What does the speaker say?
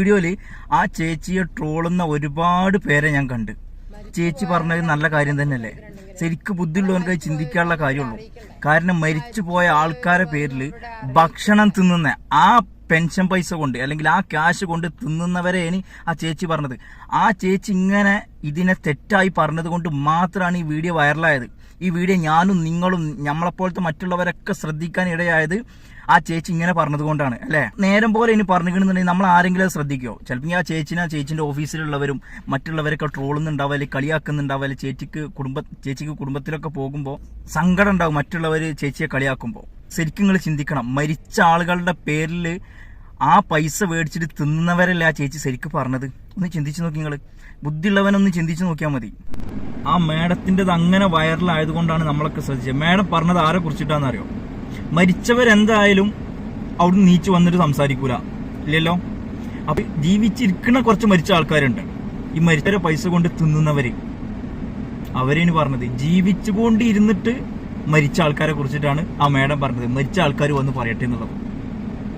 വീഡിയോയില് ആ ചേച്ചിയെ ട്രോളുന്ന ഒരുപാട് പേരെ ഞാൻ കണ്ട്. ചേച്ചി പറഞ്ഞത് നല്ല കാര്യം തന്നെയല്ലേ? ശരിക്കും ബുദ്ധിയുള്ളവർക്ക് ചിന്തിക്കാനുള്ള കാര്യമുള്ളൂ. കാരണം മരിച്ചു പോയ ആൾക്കാരെ പേരിൽ ഭക്ഷണം തിന്നുന്ന ആ പെൻഷൻ പൈസ കൊണ്ട് അല്ലെങ്കിൽ ആ ക്യാഷ് കൊണ്ട് തിന്നുന്നവരെയാണ് ആ ചേച്ചി പറഞ്ഞത്. ആ ചേച്ചി ഇങ്ങനെ ഇതിനെ തെറ്റായി പറഞ്ഞത് കൊണ്ട് മാത്രമാണ് ഈ വീഡിയോ വൈറലായത്. ഈ വീഡിയോ ഞാനും നിങ്ങളും നമ്മളെപ്പോലത്തെ മറ്റുള്ളവരൊക്കെ ശ്രദ്ധിക്കാൻ ഇടയായത് ആ ചേച്ചി ഇങ്ങനെ പറഞ്ഞത് കൊണ്ടാണ്, അല്ലെ? നേരം പോലെ ഇനി പറഞ്ഞിട്ടുണ്ടെങ്കിൽ നമ്മൾ ആരെങ്കിലും ശ്രദ്ധിക്കുമോ? ചിലപ്പോൾ ആ ചേച്ചിന്റെ ഓഫീസിലുള്ളവരും മറ്റുള്ളവരൊക്കെ ട്രോളുന്നുണ്ടാവും, അല്ലെങ്കിൽ കളിയാക്കുന്നുണ്ടാവും, അല്ലെങ്കിൽ ചേച്ചിക്ക് കുടുംബത്തിലൊക്കെ പോകുമ്പോൾ സങ്കടം ഉണ്ടാവും മറ്റുള്ളവർ ചേച്ചിയെ കളിയാക്കുമ്പോൾ. ശരിക്കും നിങ്ങൾ ചിന്തിക്കണം, മരിച്ച ആളുകളുടെ പേരിൽ ആ പൈസ മേടിച്ചിട്ട് തിന്നുന്നവരല്ലേ ആ ചേച്ചി ശരിക്കും പറഞ്ഞത്. ഒന്ന് ചിന്തിച്ചു നോക്കി നിങ്ങൾ, ബുദ്ധിയുള്ളവനൊന്ന് ചിന്തിച്ചു നോക്കിയാൽ മതി. ആ മേഡത്തിൻ്റെത് അങ്ങനെ വൈറലായതുകൊണ്ടാണ് നമ്മളൊക്കെ ശ്രദ്ധിച്ചത്. മേഡം പറഞ്ഞത് ആരെ കുറിച്ചിട്ടാണെന്ന് അറിയോ? മരിച്ചവരെന്തായാലും അവിടുന്ന് നീച്ചു വന്നിട്ട് സംസാരിക്കൂല, ഇല്ലല്ലോ? അപ്പൊ ജീവിച്ചിരിക്കുന്ന കുറച്ച് മരിച്ച ആൾക്കാരുണ്ട്, ഈ മരിച്ചവരെ പൈസ കൊണ്ട് തിന്നുന്നവര്. അവരേന് പറഞ്ഞത് ജീവിച്ചുകൊണ്ട് ഇരുന്നിട്ട് മരിച്ച ആൾക്കാരെ കുറിച്ചിട്ടാണ് ആ മേഡം പറഞ്ഞത്. മരിച്ച ആൾക്കാർ വന്ന് പറയട്ടെ എന്നുള്ളത്.